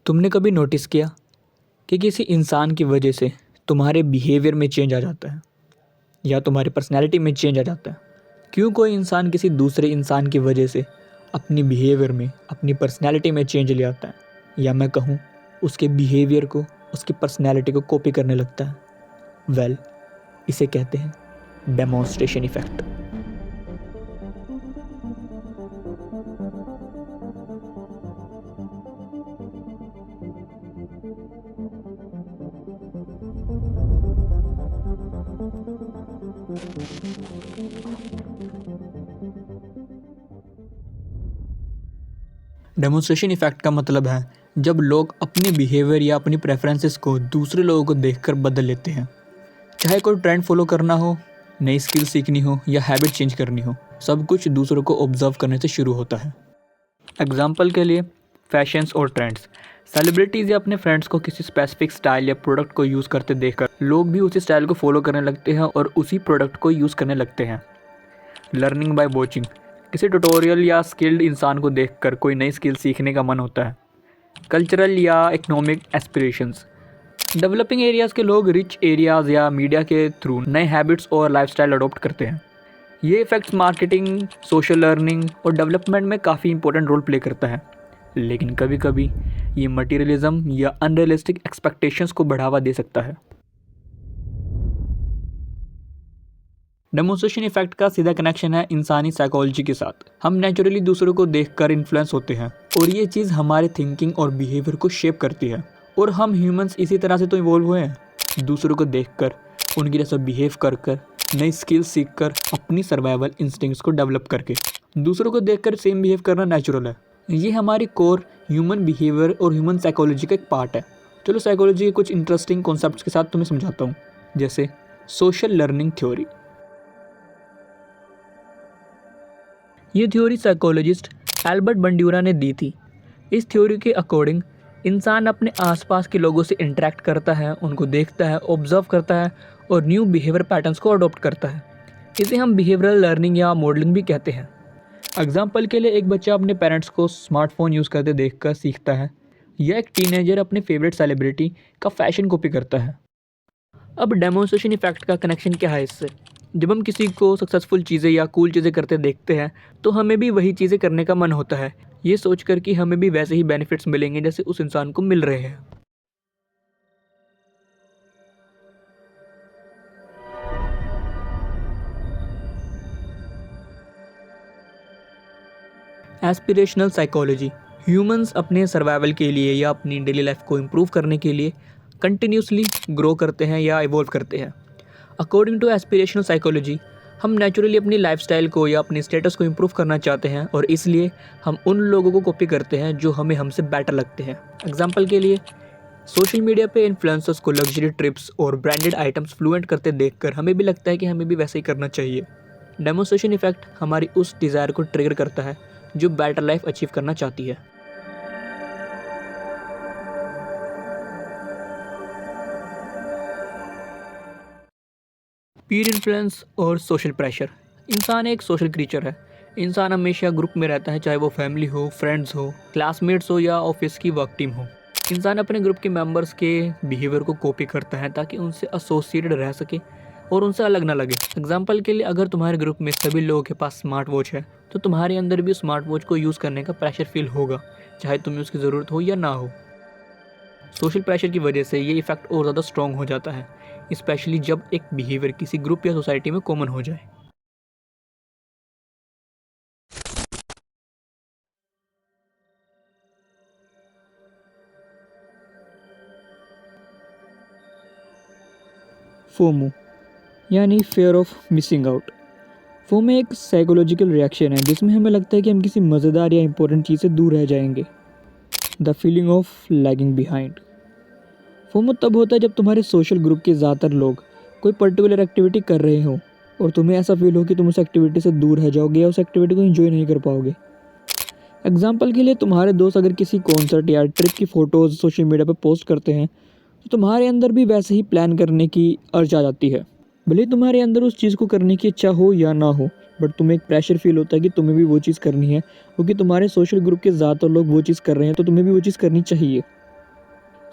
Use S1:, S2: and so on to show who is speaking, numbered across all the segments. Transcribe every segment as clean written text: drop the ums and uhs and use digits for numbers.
S1: तुमने कभी नोटिस किया कि किसी इंसान की वजह से तुम्हारे बिहेवियर में चेंज आ जाता है या तुम्हारी पर्सनैलिटी में चेंज आ जाता है? क्यों कोई इंसान किसी दूसरे इंसान की वजह से अपनी बिहेवियर में, अपनी पर्सनैलिटी में चेंज ले आता है, या मैं कहूँ उसके बिहेवियर को, उसकी पर्सनैलिटी को कॉपी करने लगता है? वेल, इसे कहते हैं डेमोन्स्ट्रेशन इफेक्ट। डेमोन्स्ट्रेशन इफेक्ट का मतलब है जब लोग अपने बिहेवियर या अपनी प्रेफरेंसेस को दूसरे लोगों को देखकर बदल लेते हैं। चाहे कोई ट्रेंड फॉलो करना हो, नई स्किल सीखनी हो या हैबिट चेंज करनी हो, सब कुछ दूसरों को ऑब्जर्व करने से शुरू होता है। एग्जाम्पल के लिए फैशंस और ट्रेंड्स। सेलिब्रिटीज़ या अपने फ्रेंड्स को किसी स्पेसिफिक स्टाइल या प्रोडक्ट को यूज़ करते देखकर लोग भी उसी स्टाइल को फॉलो करने लगते हैं और उसी प्रोडक्ट को यूज़ करने लगते हैं। Learning by watching. किसी ट्यूटोरियल या स्किल्ड इंसान को देखकर कोई नई स्किल सीखने का मन होता है। कल्चरल या इकोनॉमिक एस्पिरेशंस। डेवलपिंग एरियाज़ के लोग रिच एरियाज़ या मीडिया के थ्रू नए हैबिट्स और लाइफस्टाइल अडॉप्ट करते हैं। ये इफ़ेक्ट्स मार्केटिंग, सोशल लर्निंग और डेवलपमेंट में काफ़ी इंपॉर्टेंट रोल प्ले करता है। लेकिन कभी कभी ये मटीरियलिज्म या अनरियलिस्टिक एक्सपेक्टेशंस को बढ़ावा दे सकता है। डेमोन्स्ट्रेशन इफेक्ट का सीधा कनेक्शन है इंसानी साइकोलॉजी के साथ। हम नेचुरली दूसरों को देखकर इन्फ्लुएंस होते हैं और ये चीज़ हमारे थिंकिंग और बिहेवियर को शेप करती है। और हम ह्यूमंस इसी तरह से तो इवॉल्व हुए हैं, दूसरों को देखकर, उनकी जैसा बिहेव कर कर, नई स्किल्स सीखकर, अपनी सर्वाइवल इंस्टिंक्ट्स को डेवलप करके। दूसरों को देखकर सेम बिहेव करना नेचुरल है। ये हमारी कोर ह्यूमन बिहेवियर और ह्यूमन साइकोलॉजी का एक पार्ट है। चलो साइकोलॉजी के कुछ इंटरेस्टिंग कॉन्सेप्ट्स के साथ तुम्हें समझाता हूँ, जैसे सोशल लर्निंग थ्योरी। ये थ्योरी साइकोलॉजिस्ट एल्बर्ट बंड्यूरा ने दी थी। इस थ्योरी के अकॉर्डिंग इंसान अपने आसपास के लोगों से इंटरेक्ट करता है, उनको देखता है, ऑब्जर्व करता है और न्यू बिहेवियर पैटर्न्स को अडॉप्ट करता है। इसे हम बिहेवियरल लर्निंग या मॉडलिंग भी कहते हैं। एग्जाम्पल के लिए एक बच्चा अपने पेरेंट्स को स्मार्टफोन यूज़ करते देखकर सीखता है, या एक टीनेजर अपने फेवरेट सेलिब्रिटी का फैशन कॉपी करता है। अब डेमोन्स्ट्रेशन इफेक्ट का कनेक्शन क्या है इससे? जब हम किसी को सक्सेसफुल चीज़ें या कूल चीज़ें करते देखते हैं तो हमें भी वही चीज़ें करने का मन होता है, ये सोचकर कि हमें भी वैसे ही बेनिफिट्स मिलेंगे जैसे उस इंसान को मिल रहे हैं। Aspirational psychology. ह्यूमंस अपने सर्वाइवल के लिए या अपनी डेली लाइफ को इम्प्रूव करने के लिए कंटिन्यूसली ग्रो करते हैं या इवॉल्व करते हैं। अकॉर्डिंग टू एस्पिरेशनल साइकोलॉजी, हम नेचुरली अपनी लाइफस्टाइल को या अपनी स्टेटस को इम्प्रूव करना चाहते हैं और इसलिए हम उन लोगों को कॉपी करते हैं जो हमें हमसे बेटर लगते हैं। एग्जाम्पल के लिए सोशल मीडिया पे इन्फ्लुएंसर्स को लग्जरी ट्रिप्स और ब्रांडेड आइटम्स फ्लुएंट करते देखकर हमें भी लगता है कि हमें भी वैसे ही करना चाहिए। डेमोन्स्ट्रेशन इफेक्ट हमारी उस डिज़ायर को ट्रिगर करता है जो बेटर लाइफ अचीव करना चाहती है। पीयर इन्फ्लुएंस और सोशल प्रेशर। इंसान एक सोशल क्रीचर है। इंसान हमेशा ग्रुप में रहता है, चाहे वो फैमिली हो, फ्रेंड्स हो, क्लासमेट्स हो या ऑफिस की वर्क टीम हो। इंसान अपने ग्रुप के मेंबर्स के बिहेवियर को कॉपी करता है ताकि उनसे एसोसिएटेड रह सके और उनसे अलग ना लगे। एग्जाम्पल के लिए अगर तुम्हारे ग्रुप में सभी लोगों के पास स्मार्ट वॉच है तो तुम्हारे अंदर भी स्मार्ट वॉच को यूज़ करने का प्रेशर फील होगा, चाहे तुम्हें उसकी ज़रूरत हो या ना हो। सोशल प्रेशर की वजह से ये इफेक्ट और ज़्यादा स्ट्रॉन्ग हो जाता है, स्पेशली जब एक बिहेवियर किसी ग्रुप या सोसाइटी में कॉमन हो जाए। फोमो यानी fair of missing out. FOMO एक साइकोलॉजिकल रिएक्शन है जिसमें हमें लगता है कि हम किसी मज़ेदार या इंपॉर्टेंट चीज़ से दूर रह जाएंगे। The feeling of lagging behind. FOMO तब होता है जब तुम्हारे सोशल ग्रुप के ज़्यादातर लोग कोई पर्टिकुलर एक्टिविटी कर रहे हो और तुम्हें ऐसा फील हो कि तुम उस एक्टिविटी से दूर रह जाओगे या उस एक्टिविटी को एंजॉय नहीं कर पाओगे। एग्जाम्पल के लिए तुम्हारे दोस्त अगर किसी कॉन्सर्ट या ट्रिप की फ़ोटोज़ सोशल मीडिया पर पोस्ट करते हैं तो तुम्हारे अंदर भी वैसे ही प्लान करने की अर्ज आ जाती है। भले तुम्हारे अंदर उस चीज़ को करने की इच्छा हो या ना हो, बट तुम्हें एक प्रेशर फील होता है कि तुम्हें भी वो चीज़ करनी है क्योंकि तुम्हारे सोशल ग्रुप के ज़्यादातर लोग वो चीज़ कर रहे हैं तो तुम्हें भी वो चीज़ करनी चाहिए।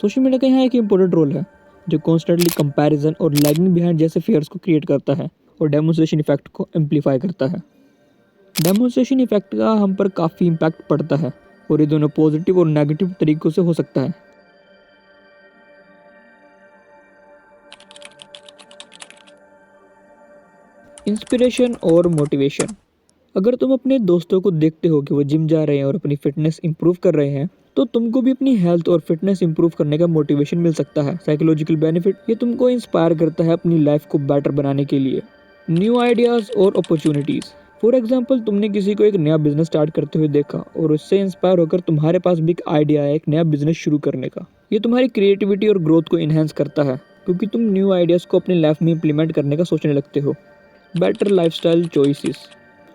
S1: सोशल मीडिया का यहाँ एक इम्पोर्टेंट रोल है जो कॉन्स्टेंटली कंपैरिजन और लैगिंग बिहाइंड जैसे फियर्स को क्रिएट करता है और डेमोन्स्ट्रेशन इफेक्ट को एम्पलीफाई करता है। डेमोन्स्ट्रेशन इफेक्ट का हम पर काफ़ी इम्पैक्ट पड़ता है और ये दोनों पॉजिटिव और नेगेटिव तरीकों से हो सकता है। इंस्पिरेशन और मोटिवेशन। अगर तुम अपने दोस्तों को देखते हो कि वो जिम जा रहे हैं और अपनी फिटनेस इंप्रूव कर रहे हैं तो तुमको भी अपनी हेल्थ और फिटनेस इंप्रूव करने का मोटिवेशन मिल सकता है। साइकोलॉजिकल बेनिफिट, ये तुमको इंस्पायर करता है अपनी लाइफ को बेटर बनाने के लिए। न्यू आइडियाज़ और अपॉर्चुनिटीज़। फॉर एग्जाम्पल, तुमने किसी को एक नया बिजनेस स्टार्ट करते हुए देखा और उससे इंस्पायर होकर तुम्हारे पास भी एक आइडिया है एक नया बिजनेस शुरू करने का। ये तुम्हारी क्रिएटिविटी और ग्रोथ को इन्हेंस करता है क्योंकि तुम न्यू आइडियाज़ को अपनी लाइफ में इंप्लीमेंट करने का सोचने लगते हो। Better lifestyle choices.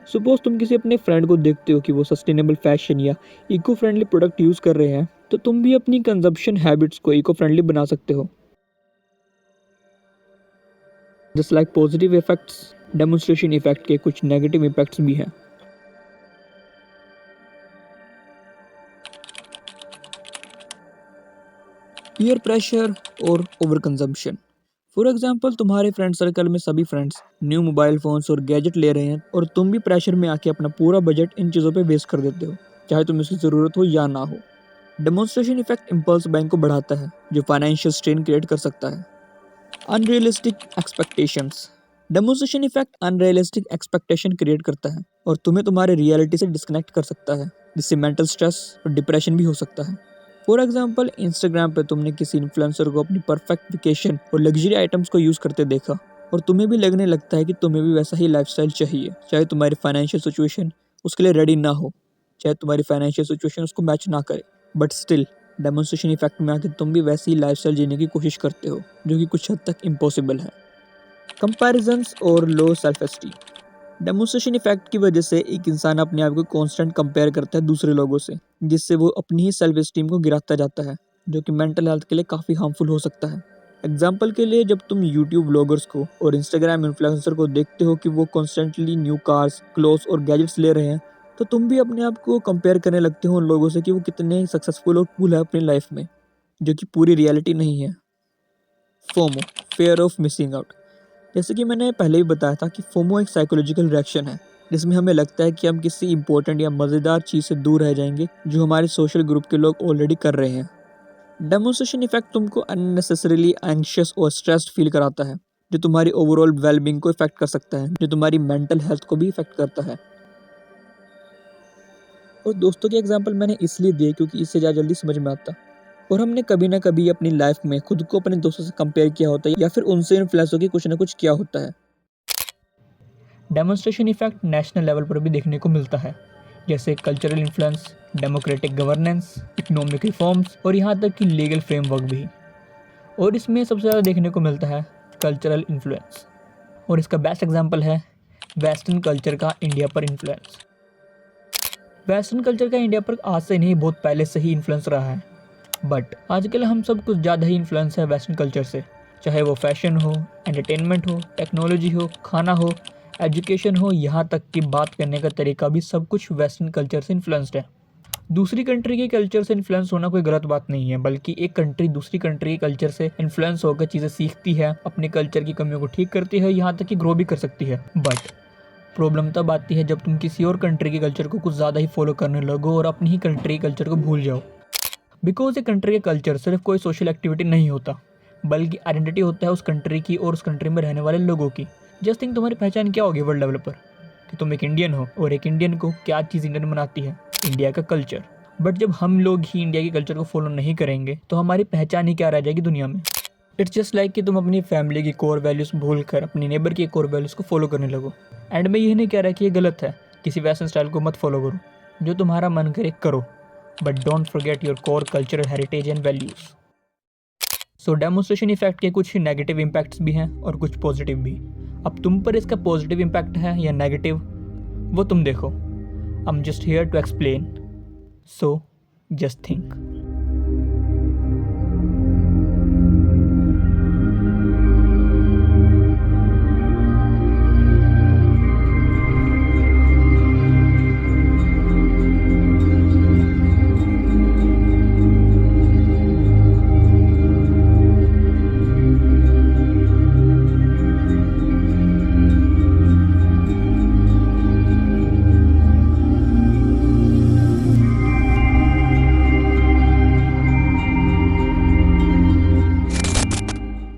S1: सपोज तुम किसी अपने फ्रेंड को देखते हो कि वो सस्टेनेबल फैशन या इको फ्रेंडली प्रोडक्ट यूज़ कर रहे हैं तो तुम भी अपनी कंजप्शन हैबिट्स को इको फ्रेंडली बना सकते हो। Just like positive effects, demonstration effect के कुछ नेगेटिव इफेक्ट्स भी हैं। पीयर प्रेशर और ओवर कंजम्पशन। फॉर एग्जाम्पल, तुम्हारे फ्रेंड सर्कल में सभी फ्रेंड्स न्यू मोबाइल फोन्स और गैजेट ले रहे हैं और तुम भी प्रेशर में आके अपना पूरा बजट इन चीज़ों पे वेस्ट कर देते हो, चाहे तुम्हें इसकी ज़रूरत हो या ना हो। डेमोन्स्ट्रेशन इफेक्ट इम्पल्स बाइंग को बढ़ाता है जो फाइनेंशियल स्ट्रेन क्रिएट कर सकता है। Unrealistic expectations. Demonstration effect unrealistic expectation create करता है और तुम्हें तुम्हारे रियलिटी से डिस्कनेक्ट कर सकता है, जिससे मेंटल स्ट्रेस और डिप्रेशन भी हो सकता है। फॉर एग्जाम्पल, इंस्टाग्राम पे तुमने किसी इन्फ्लुएंसर को अपनी परफेक्ट वेकेशन और लग्जरी आइटम्स को यूज़ करते देखा और तुम्हें भी लगने लगता है कि तुम्हें भी वैसा ही लाइफस्टाइल चाहिए, चाहे तुम्हारी फाइनेंशियल सिचुएशन उसके लिए रेडी ना हो, चाहे तुम्हारी फाइनेंशियल सिचुएशन उसको मैच ना करे, बट स्टिल डेमोन्स्ट्रेशन इफेक्ट में आके तुम भी वैसी ही लाइफस्टाइल जीने की कोशिश करते हो जो कि कुछ हद तक इम्पॉसिबल है। कंपैरिजंस और low self esteem. Demonstration effect की वजह से एक इंसान अपने आप को कांस्टेंट कंपेयर करता है दूसरे लोगों से, जिससे वो अपनी ही सेल्फ एस्टीम को गिराता जाता है, जो कि मेंटल हेल्थ के लिए काफ़ी हार्मफुल हो सकता है। एग्जाम्पल के लिए, जब तुम यूट्यूब व्लॉगर्स को और इंस्टाग्राम इन्फ्लुएंसर को देखते हो कि वो कॉन्स्टेंटली न्यू कार्स, क्लोथ्स और गैजेट्स ले रहे हैं तो तुम भी अपने आप को कंपेयर करने लगते हो उन लोगों से कि वो कितने सक्सेसफुल और कूल है अपनी लाइफ में, जो कि पूरी रियलिटी नहीं है। FOMO, fair of missing out. जैसे कि मैंने पहले ही बताया था कि फोमो एक साइकोलॉजिकल रिएक्शन है जिसमें हमें लगता है कि हम किसी इंपॉर्टेंट या मज़ेदार चीज़ से दूर रह जाएंगे जो हमारे सोशल ग्रुप के लोग ऑलरेडी कर रहे हैं। डेमोन्स्ट्रेशन इफेक्ट तुमको अननेसेसरीली एंग्शियस और स्ट्रेस्ड फील कराता है, जो तुम्हारी ओवरऑल वेलबींग को इफेक्ट कर सकता है, जो तुम्हारी मेंटल हेल्थ को भी इफेक्ट करता है। और दोस्तों के एग्जाम्पल मैंने इसलिए दिए क्योंकि इससे ज़्यादा जल्दी समझ में आता, और हमने कभी ना कभी अपनी लाइफ में खुद को अपने दोस्तों से कंपेयर किया होता है या फिर उनसे इन्फ्लुएंस होकर कुछ ना कुछ किया होता है। डेमोन्स्ट्रेशन इफेक्ट नेशनल लेवल पर भी देखने को मिलता है, जैसे cultural influence, democratic governance, economic reforms और यहाँ तक कि लीगल फ्रेमवर्क भी। और इसमें सबसे ज़्यादा देखने को मिलता है कल्चरल इन्फ्लुएंस, और इसका बेस्ट एग्जांपल है वेस्टर्न कल्चर का इंडिया पर इन्फ्लुएंस। वेस्टर्न कल्चर का इंडिया पर आज से नहीं, बहुत पहले से ही इन्फ्लुएंस रहा है, बट आजकल हम सब कुछ ज़्यादा ही इन्फ्लुएंस है वेस्टर्न कल्चर से, चाहे वो फैशन हो, एंटरटेनमेंट हो, टेक्नोलॉजी हो, खाना हो, एजुकेशन हो, यहाँ तक कि बात करने का तरीका भी सब कुछ वेस्टर्न कल्चर से इन्फ्लुएंस्ड है। दूसरी कंट्री के कल्चर से इन्फ्लुएंस होना कोई गलत बात नहीं है, बल्कि एक कंट्री दूसरी कंट्री के कल्चर से इन्फ्लुएंस होकर चीज़ें सीखती है, अपने कल्चर की कमियों को ठीक करती है, यहाँ तक कि ग्रो भी कर सकती है। बट प्रॉब्लम तब आती है जब तुम किसी और कंट्री के कल्चर को कुछ ज़्यादा ही फॉलो करने लगो और अपनी ही कंट्री के कल्चर को भूल जाओ। बिकॉज एक कंट्री का कल्चर सिर्फ कोई सोशल एक्टिविटी नहीं होता, बल्कि आइडेंटिटी होता है उस कंट्री की और उस कंट्री में रहने वाले लोगों की। जस्ट थिंक, तुम्हारी पहचान क्या होगी वर्ल्ड लेवल पर, कि तुम एक इंडियन हो, और एक इंडियन को क्या चीज़ इंडियन बनाती है? इंडिया का कल्चर। बट जब हम लोग ही इंडिया के कल्चर को फॉलो नहीं करेंगे तो हमारी पहचान ही क्या रह जाएगी दुनिया में। इट्स जस्ट लाइक कि तुम अपनी फैमिली की कोर वैल्यूज़ भूल कर अपनी नेबर की कोर वैल्यूज़ को फॉलो करने लगो। एंड मैं यही नहीं कह रहा कि ये गलत है, किसी वेस्टर्न स्टाइल को मत फॉलो करो, जो तुम्हारा मन करे करो, but don't forget your core cultural heritage and values. So demonstration effect के कुछ नेगेटिव इम्पैक्ट्स भी हैं और कुछ पॉजिटिव भी। अब तुम पर इसका पॉजिटिव इम्पैक्ट है या नेगेटिव, वो तुम देखो। I am just here to explain, so just think.